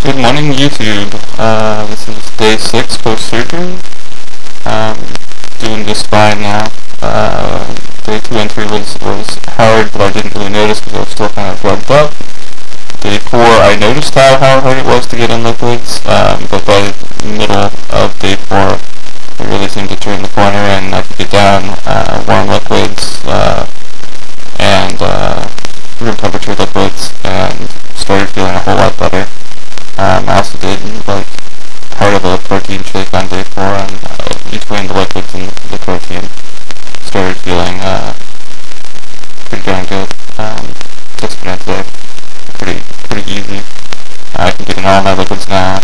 Good morning, YouTube. This is day 6 post-surgery. Doing just fine now. Day 2 entry was hard, but I didn't really notice because I was still kind of drugged up. Day 4, I noticed how hard it was to get in liquids, but by the middle of day 4, I really seemed to turn the corner and I could get down warm liquids and room temperature liquids and started feeling a whole lot better. I also did part of a protein shake on day 4, and between the liquids and the protein, started feeling pretty darn good. 6 minutes a day, pretty easy. I can get in all my liquids now.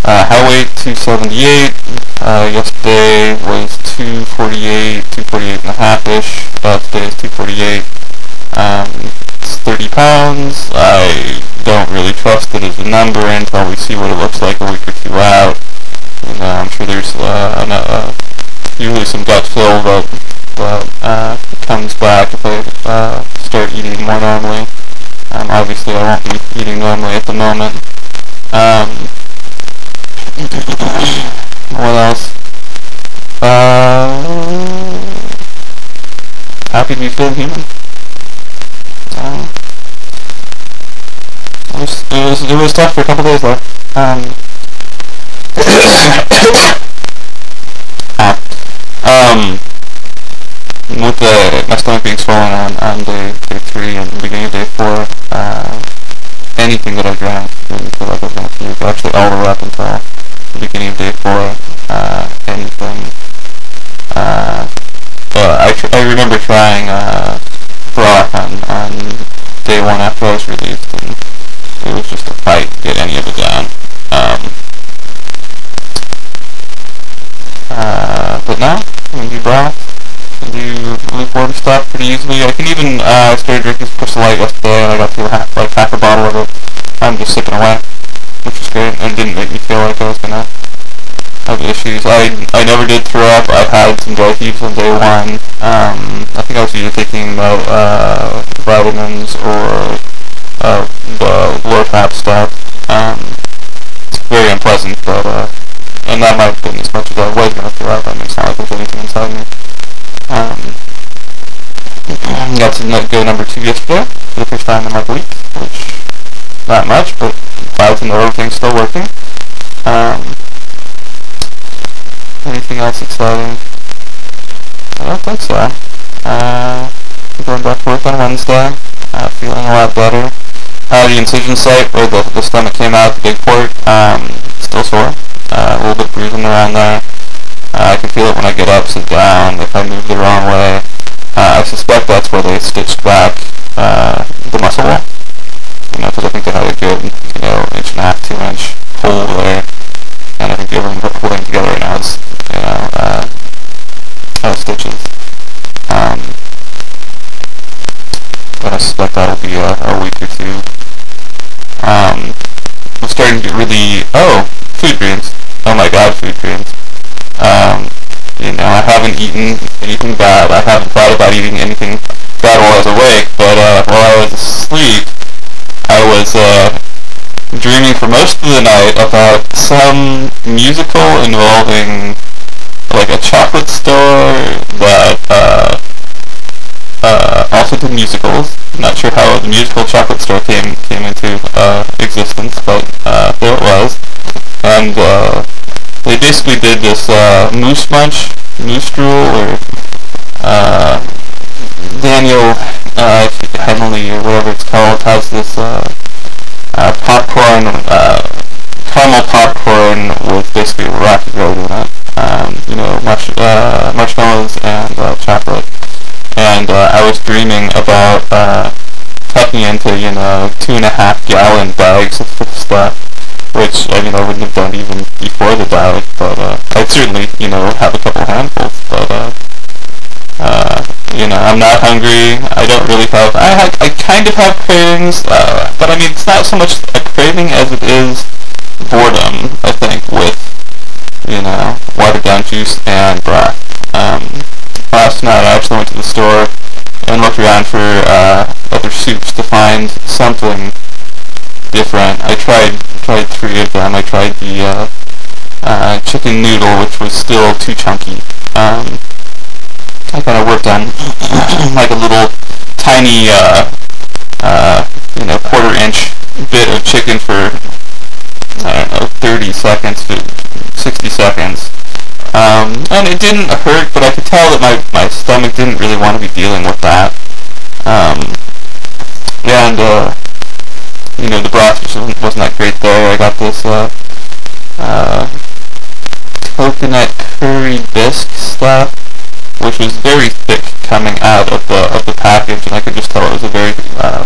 High weight 278. Yesterday was 248, 248 and a half-ish. Today is 248. It's 30 pounds. I don't really trust it as a number until we see what it looks like a week or 2 out. And, I'm sure there's usually some gut fill that comes back if I start eating more normally. Obviously I won't be eating normally at the moment. What else? Happy to be feeling human. It was tough for a couple days though. With my stomach being swollen on day 3 and the beginning of day 4, anything that I drank made me feel like I was going to puke. Actually, all the way up until the beginning of day 4, anything. I remember trying broth on day 1 after I was released, and it was just a fight to get any of it down. But now, I can do broth, I can do lukewarm stuff pretty easily. I can even, I started drinking Crystal Light yesterday, and I got through half a bottle of it. I'm just sipping away, which is great, and it didn't make me feel like I was gonna have issues. I never did throw up. I've had some dry heaves on day 1. I think I was either taking vitamins or the low fat stuff. It's very unpleasant, but and that might have been as much as I was going to throw up. I mean, it's not like there's anything inside me. Got to go number 2 yesterday for the first time in like a week, which not much, but glad to know everything's still working. Anything else exciting? I don't think so. I'm going back to work on Wednesday, feeling a lot better. The incision site where the stomach came out, the big port, still sore. A little bit bruising around there. I can feel it when I get up, sit down, if I move the wrong way. I suspect that's where they stitched back the muscle wall. Because I think they had a good, 1.5, 2-inch hole there. And I think everything holding together right now is, stitches. But I suspect that'll be a week or 2. I'm starting to get really, food dreams. Oh my god, food dreams. I haven't eaten anything bad. I haven't thought about eating anything bad while I was awake, but while I was asleep, I was dreaming for most of the night about some musical involving like a chocolate store that also did musicals. Not sure how the musical chocolate store came into existence, but there it was. And they basically did this moose munch, moose drool, or Daniel Henley or whatever it's called has this popcorn, caramel popcorn with basically rocky road in it. Marshmallows and chocolate. And I was dreaming about tucking into 2.5-gallon bags of stuff, which I wouldn't have done even before the diet, but I'd certainly have a couple handfuls. But I'm not hungry. I don't really have. I kind of have cravings, but I mean it's not so much a craving as it is boredom. I think with watered down juice and broth. Last night I actually went to the store and looked around for other soups to find something different. I tried 3 of them. I tried the chicken noodle, which was still too chunky. I kind of worked on like a little tiny, quarter-inch bit of chicken for, I don't know, 30 seconds to 60 seconds. And it didn't hurt, but I could tell that my stomach didn't really want to be dealing with that. The broth just wasn't that great there. I got this coconut curry bisque stuff, which was very thick coming out of the package, and I could just tell it was a very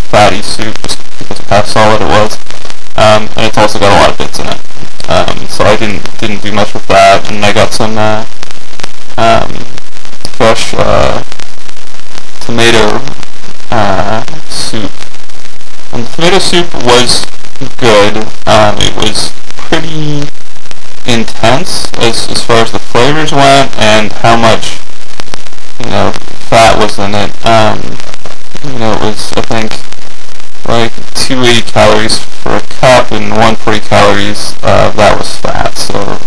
fatty soup just because of how solid it was. And it's also got a lot of bits in it. So I didn't do much with that, and I got some fresh tomato soup. And the tomato soup was good. It was pretty intense as far as the flavors went and how much fat was in it. It was, I think, like 280 calories for a cup and 140 calories that was fat. So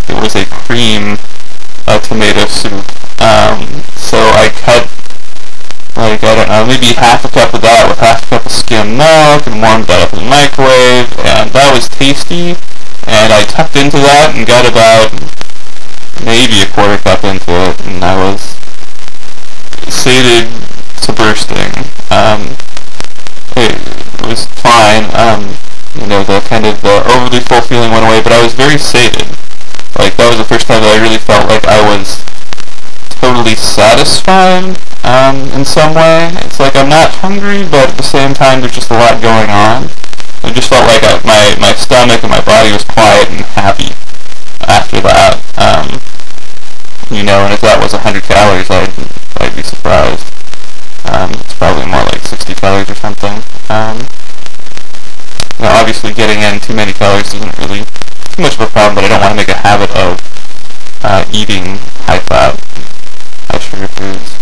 it was a cream tomato soup. So I cut, like, I don't know, maybe half a cup of that with half a cup of skim milk and warmed that up in the microwave, and that was tasty. And I tucked into that and got about maybe a quarter cup into it, and I was sated to bursting. It was fine. The kind of the overly full feeling went away, but I was very sated. Like, that was the first time that I really felt like I was totally satisfied in some way. It's like I'm not hungry, but at the same time there's just a lot going on. I just felt like my stomach and my body was quiet and happy after that. And if that was 100 calories, I'd be surprised. It's probably more like 60 calories or something. Obviously getting in too many calories isn't really too much of a problem, but I don't want to make a habit of eating high-fat, high-sugar foods.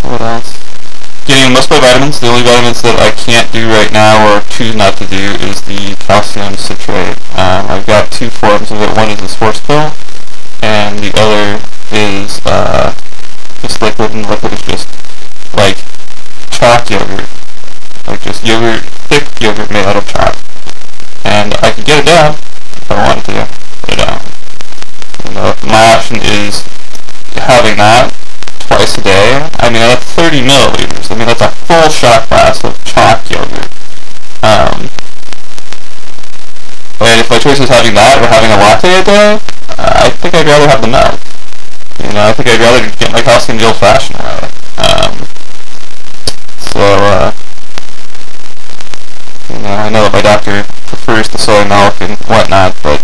What else? Getting most of my vitamins. The only vitamins that I can't do right now or choose not to do is the calcium citrate. I've got 2 forms of it. One is a sports pill, and the other is just liquid, and liquid is just like chalk yogurt. Like just yogurt, thick yogurt made out of chalk. And I could get it down if I wanted to, but I don't. My option is having that twice a day. I mean, that's 30 milliliters. I mean, that's a full shot glass of chalk yogurt. And if my choice is having that or having a latte a day, I think I'd rather have the milk. I think I'd rather get my calcium the old-fashioned way. I know that my doctor prefers the soy milk and whatnot, but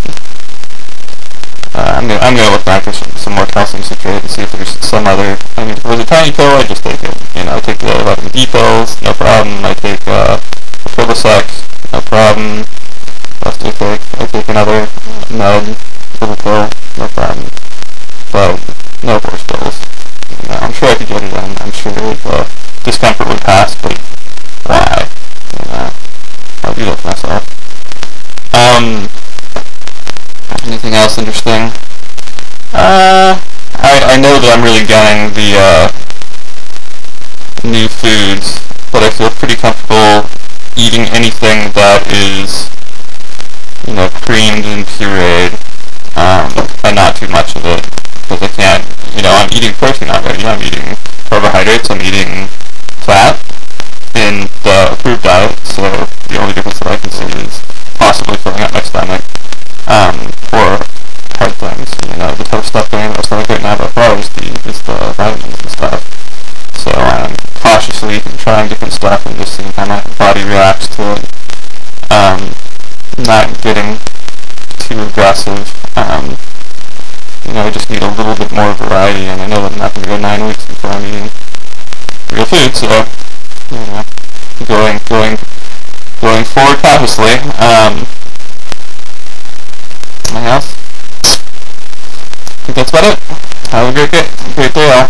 I'm gonna look back for some more calcium citrate and see if there's some other. I mean, if it was a tiny pill, I'd just take it. I take the vitamin D pills, no problem. I take the Prilosec, no problem. What else do I take another med little pill, no problem. But no horse pills. I'm sure I could get it in. I'm sure the discomfort would pass, but why? I'll do that for myself. Anything else interesting? I know that I'm really gunning the new foods, but I feel pretty comfortable eating anything that is, creamed and pureed, and not too much of it, because I can't, I'm eating protein already, I'm eating carbohydrates, I'm eating fat in the approved diet, so the only difference that I can see is possibly filling up my stomach, or hard things. The tough stuff going in my stomach right now by far is the vitamins and stuff. So I'm cautiously trying different stuff and just seeing how my body reacts to it. Not getting too aggressive. I just need a little bit more variety, and I know that I'm not going to go 9 weeks before I'm eating real food, so going forward cautiously. Anything else? I think that's about it. Have a great day all.